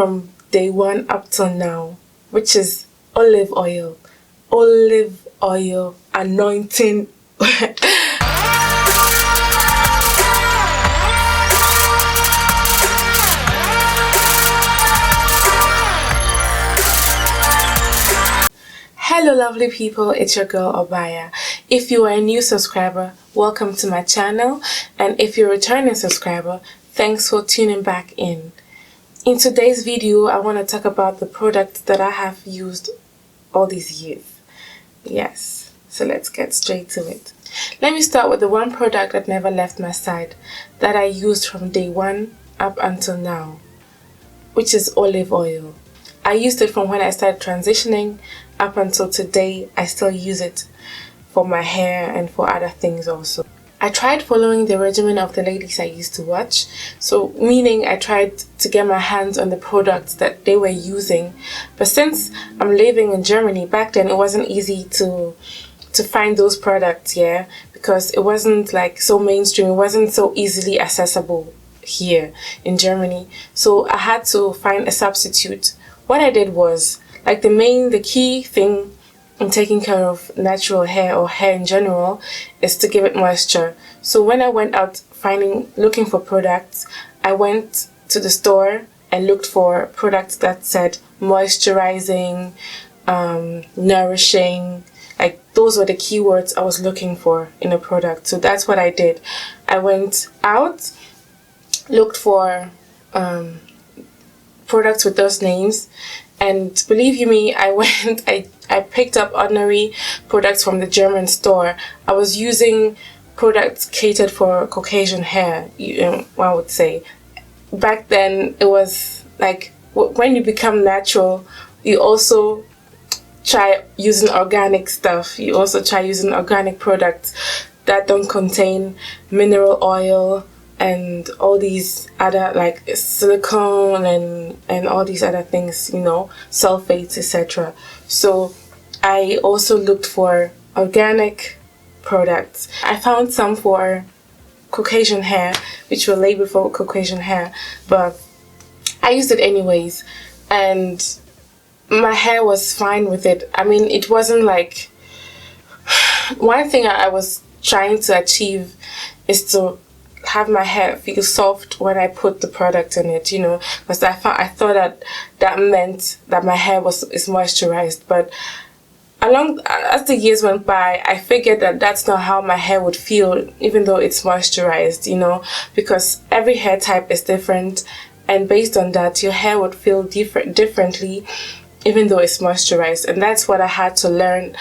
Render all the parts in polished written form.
from day one up till now, which is olive oil. Olive oil anointing. Hello lovely people, it's your girl Obaa Yaa. If you are a new subscriber, welcome to my channel, and if you're a returning subscriber, thanks for tuning back in. In today's video, I want to talk about the product that I have used all these years. Yes, so let's get straight to it. Let me start with the one product that never left my side, that I used from day one up until now, which is olive oil. I used it from when I started transitioning up until today. I still use it for my hair and for other things also. I tried following the regimen of the ladies I used to watch, so meaning I tried to get my hands on the products that they were using, but since I'm living in Germany, back then it wasn't easy to find those products, yeah, because it wasn't like so mainstream, it wasn't so easily accessible here in Germany, so I had to find a substitute. What I did was, like the key thing in taking care of natural hair or hair in general is to give it moisture. So when I went out looking for products, I went to the store and looked for products that said moisturizing, nourishing, like those were the keywords I was looking for in a product. So that's what I did. I went out, looked for products with those names, and believe you me, I picked up ordinary products from the German store. I was using products catered for Caucasian hair, I would say. Back then it was like when you become natural, you also try using organic stuff. You also try using organic products that don't contain mineral oil and all these other like silicone and all these other things, you know, sulfates, etc. So I also looked for organic products. I found some for Caucasian hair, which were labeled for Caucasian hair, but I used it anyways, and my hair was fine with it. I mean, it wasn't like, one thing I was trying to achieve is to have my hair feel soft when I put the product in it, you know, because I thought that meant that my hair is moisturized. But as the years went by, I figured that that's not how my hair would feel, even though it's moisturized, you know, because every hair type is different, and based on that, your hair would feel differently, even though it's moisturized. And that's what I had to learn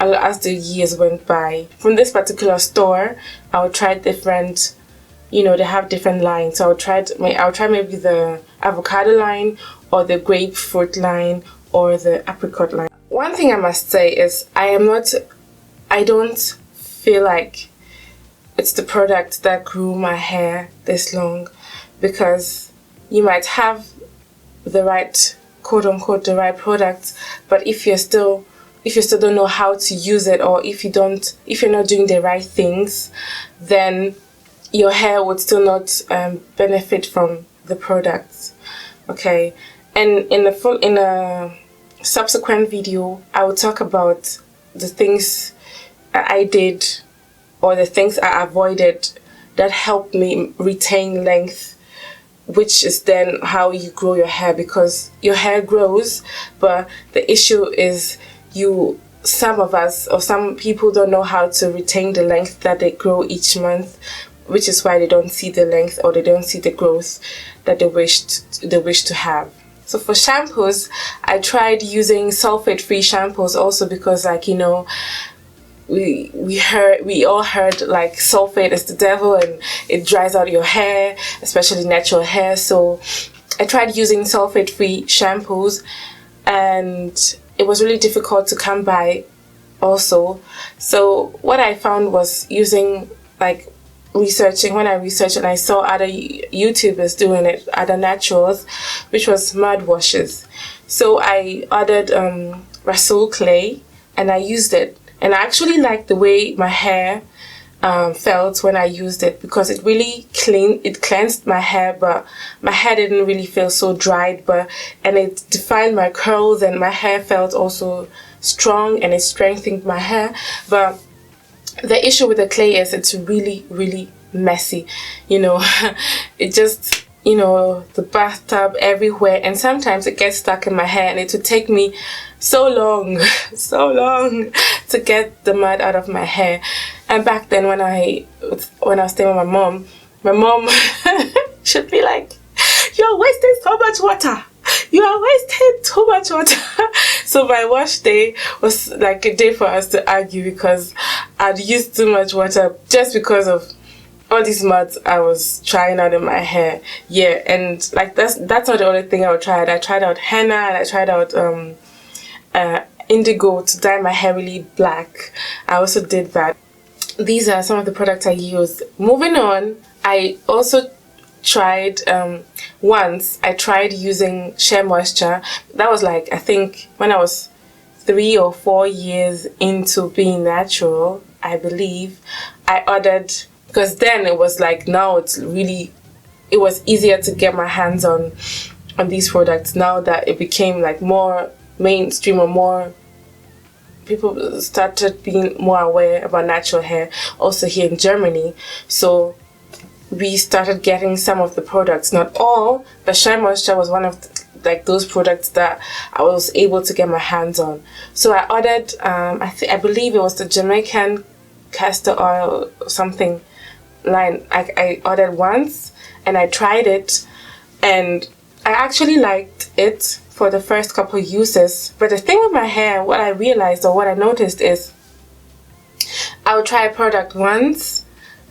as the years went by. From this particular store, I would try different, you know, they have different lines. So I'll try maybe the avocado line, or the grapefruit line, or the apricot line. One thing I must say is I don't feel like it's the product that grew my hair this long, because you might have the right, quote unquote, the right product, but if you still don't know how to use it, or if you're not doing the right things, then your hair would still not benefit from the products. Okay, and in a subsequent video, I will talk about the things I did, or the things I avoided that helped me retain length, which is then how you grow your hair, because your hair grows, but the issue is some of us, or some people, don't know how to retain the length that they grow each month, which is why they don't see the length, or they don't see the growth that they wish to have. So for shampoos, I tried using sulfate-free shampoos also, because, like, you know, we all heard like sulfate is the devil and it dries out your hair, especially natural hair. So I tried using sulfate-free shampoos, and it was really difficult to come by also. So what I found was using, like, when I researched and I saw other YouTubers doing it, other naturals, which was mud washes. So I ordered Rasul clay and I used it, and I actually liked the way my hair felt when I used it, because it really cleansed my hair, but my hair didn't really feel so dried, and it defined my curls, and my hair felt also strong, and it strengthened my hair. But the issue with the clay is it's really, really messy, it just, the bathtub everywhere, and sometimes it gets stuck in my hair, and it would take me so long to get the mud out of my hair. And back then when I was staying with my mom should be like, "You're wasting so much water. You are wasting too much water." So my wash day was like a day for us to argue, because I'd used too much water just because of all these muds I was trying out in my hair. Yeah, and like that's not the only thing I tried. I tried out henna, and I tried out indigo to dye my hair really black. I also did that. These are some of the products I used. Moving on, I also tried once I tried using Shea Moisture. That was like, I think when I was 3 or 4 years into being natural, I believe. I ordered, because then it was like, now it was easier to get my hands on these products now that it became like more mainstream, or more people started being more aware about natural hair also here in Germany. So we started getting some of the products, not all, but Shea Moisture was one of those products that I was able to get my hands on. So I ordered I believe it was the Jamaican castor oil or something line. I ordered once and I tried it, and I actually liked it for the first couple uses. But the thing with my hair, what I realized or what I noticed is, I would try a product once.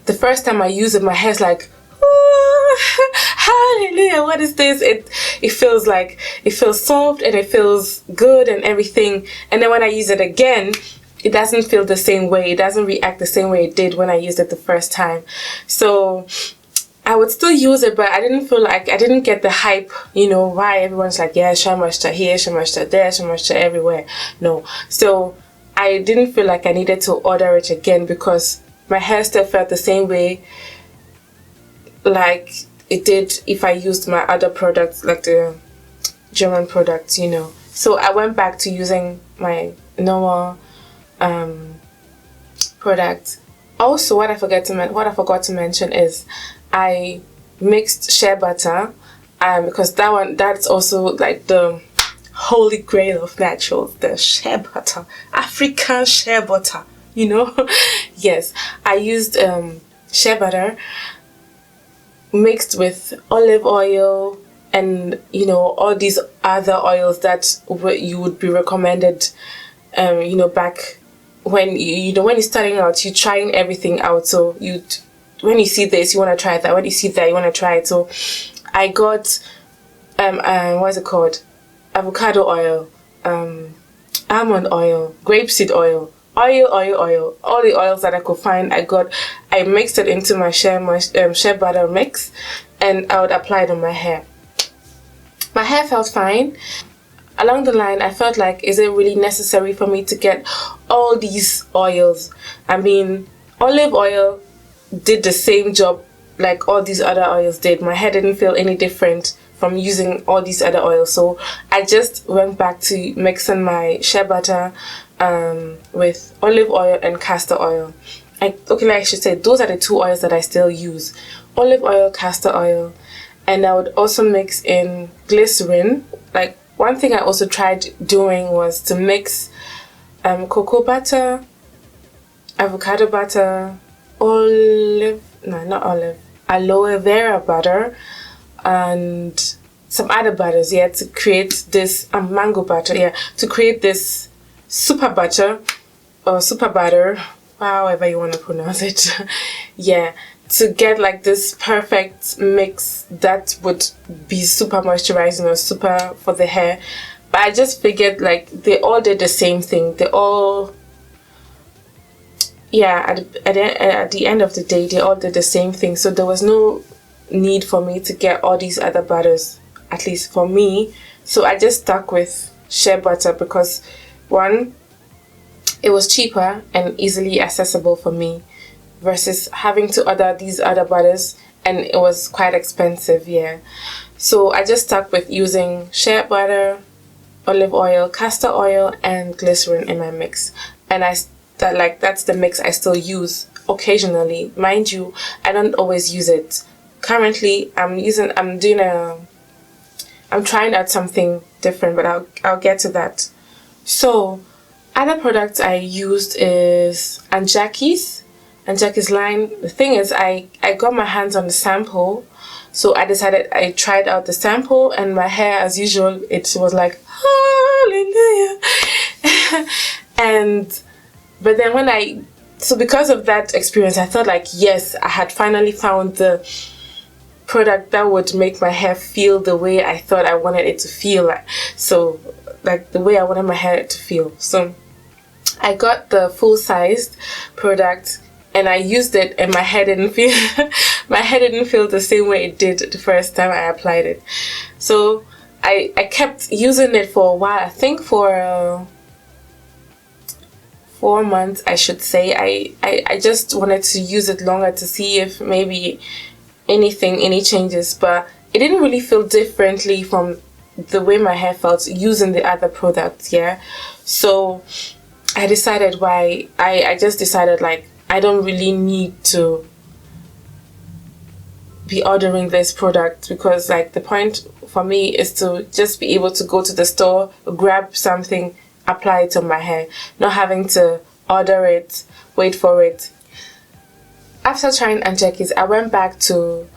The first time I use it, my hair's like, "Ooh, hallelujah, what is this?" It feels soft, and it feels good and everything. And then when I use it again, it doesn't feel the same way. It doesn't react the same way it did when I used it the first time. So I would still use it, but I didn't get the hype, why everyone's like, yeah, Shea Moisture here, Shea Moisture there, Shea Moisture everywhere. No. So I didn't feel like I needed to order it again, because my hair still felt the same way like it did if I used my other products, like the German products, So I went back to using my normal product. Also, what I forgot to mention is I mixed shea butter, because that's also like the holy grail of naturals, the shea butter, African shea butter, Yes, I used shea butter mixed with olive oil and all these other oils that you would be recommended, back when when you're starting out, you're trying everything out. So when you see this, you want to try that. When you see that, you want to try it. So I got what's it called? Avocado oil, almond oil, grapeseed oil, all the oils that I could find. I mixed it into my shea butter mix, and I would apply it on my hair. My hair felt fine. Along the line, I felt like, is it really necessary for me to get all these oils? I mean, olive oil did the same job like all these other oils did. My hair didn't feel any different from using all these other oils. So I just went back to mixing my shea butter with olive oil and castor oil. I should say those are the two oils that I still use. Olive oil, castor oil. And I would also mix in glycerin. Like, one thing I also tried doing was to mix cocoa butter, avocado butter, aloe vera butter, and some other butters, to create this mango butter, to create this super butter or super butter, however you want to pronounce it. To get like this perfect mix that would be super moisturizing or super for the hair. But I just figured like they all did the same thing. They all, at the end of the day, they all did the same thing. So there was no need for me to get all these other butters, at least for me. So I just stuck with shea butter because, one, it was cheaper and easily accessible for me versus having to order these other butters, and it was quite expensive. Yeah, so I just stuck with using shea butter, olive oil, castor oil, and glycerin in my mix. And that's the mix I still use occasionally. Mind you, I don't always use it. Currently, I'm trying out something different, but I'll get to that. So, other products I used is Anjaki's line. The thing is, I got my hands on the sample, so I tried out the sample, and my hair, as usual, it was like, hallelujah. But then because of that experience, I thought like, yes, I had finally found the product that would make my hair feel the way I thought I wanted it to feel, like the way I wanted my hair to feel. So I got the full-sized product and I used it, and my hair didn't feel the same way it did the first time I applied it. So I kept using it for a while. I think for 4 months, I should say. I just wanted to use it longer to see if maybe any changes, but it didn't really feel differently from the way my hair felt using the other products. Yeah, so I decided I just decided like, I don't really need to be ordering this product, because like the point for me is to just be able to go to the store, grab something, apply it on my hair, not having to order it, wait for it. After trying Anjaki's, I went back to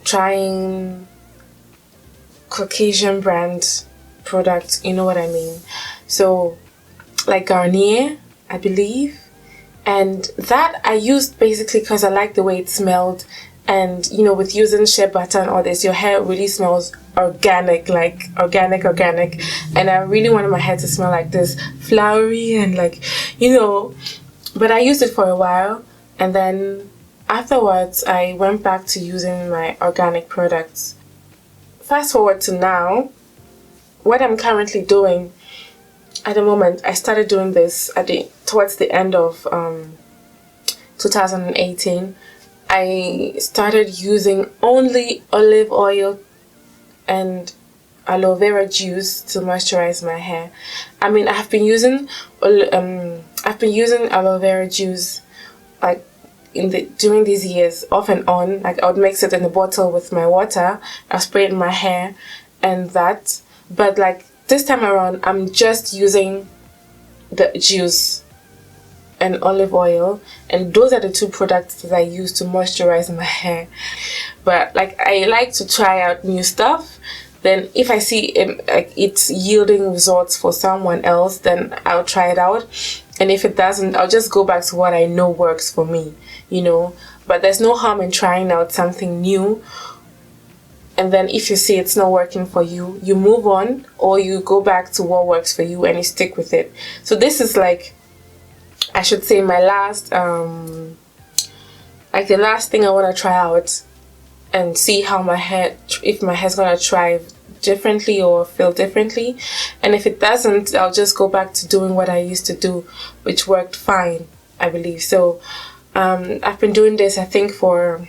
trying Caucasian brand products, you know what I mean? So like Garnier, I believe, and that I used basically because I liked the way it smelled. And you know, with using shea butter and all this, your hair really smells organic, like organic. And I really wanted my hair to smell like this, flowery and like, you know. But I used it for a while, and then afterwards I went back to using my organic products. Fast forward to now, what I'm currently doing at the moment, I started doing this towards the end of 2018. I started using only olive oil and aloe vera juice to moisturize my hair. I mean, I've been using aloe vera juice like during these years, off and on. Like I would mix it in a bottle with my water, I spray it in my hair, and that. But like this time around, I'm just using the juice and olive oil, and those are the two products that I use to moisturize my hair. But like I like to try out new stuff. Then if I see it's yielding results for someone else, then I'll try it out. And if it doesn't, I'll just go back to what I know works for me, you know. But there's no harm in trying out something new. And then if you see it's not working for you, you move on, or you go back to what works for you and you stick with it. So this is like, I should say, my last the last thing I want to try out and see how if my hair's gonna thrive differently or feel differently. And if it doesn't, I'll just go back to doing what I used to do, which worked fine, I believe. So I've been doing this, I think, for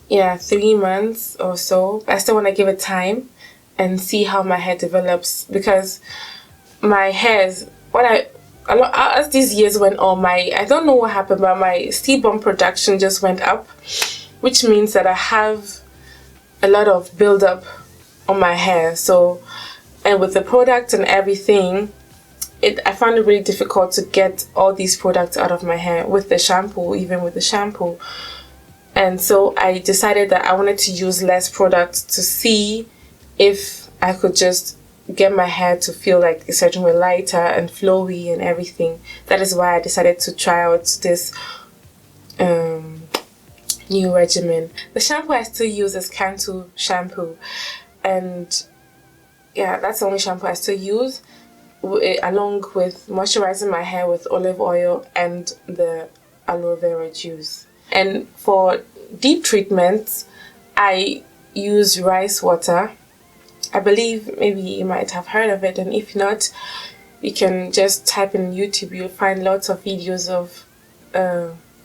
3 months or so. I still want to give it time and see how my hair develops, because my hair is as these years went on, I don't know what happened, but my sebum production just went up, which means that I have a lot of buildup on my hair. So, and with the product and everything, I found it really difficult to get all these products out of my hair with the shampoo, even with the shampoo. And so I decided that I wanted to use less products to see if I could just get my hair to feel like a certain way, lighter and flowy and everything. That is why I decided to try out this new regimen. The shampoo I still use is Cantu shampoo, and yeah, that's the only shampoo I still use, along with moisturizing my hair with olive oil and the aloe vera juice. And for deep treatments, I use rice water. I believe maybe you might have heard of it, and if not, you can just type in YouTube. You'll find lots of videos of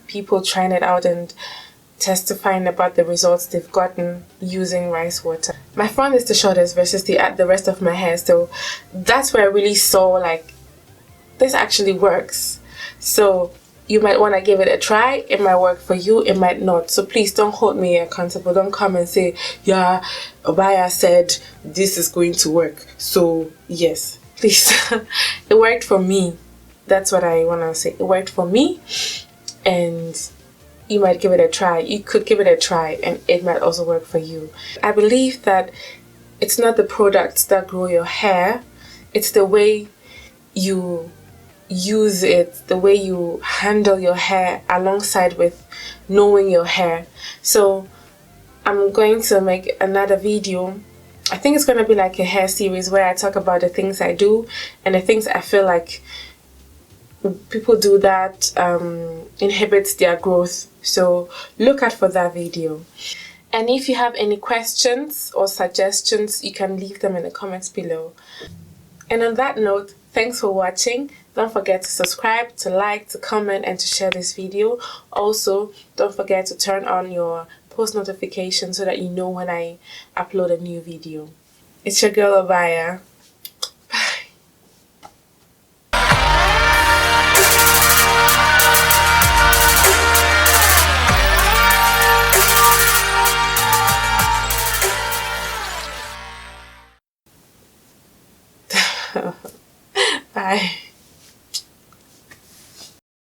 people trying it out and testifying about the results they've gotten using rice water. My front is the shortest versus the rest of my hair, so that's where I really saw like this actually works. So you might want to give it a try. It might work for you, it might not. So please don't hold me accountable. Don't come and say, yeah, Obaa Yaa said this is going to work, so yes. Please. It worked for me. That's what I want to say. It worked for me, and you might give it a try. You could give it a try and it might also work for you. I believe that it's not the products that grow your hair, it's the way you use it, the way you handle your hair alongside with knowing your hair. So I'm going to make another video. I think it's going to be like a hair series where I talk about the things I do and the things I feel like people do that inhibits their growth. So look out for that video. And if you have any questions or suggestions, you can leave them in the comments below. And on that note, thanks for watching. Don't forget to subscribe, to like, to comment, and to share this video. Also, don't forget to turn on your post notifications so that you know when I upload a new video. It's your girl Obaa Yaa. Bye.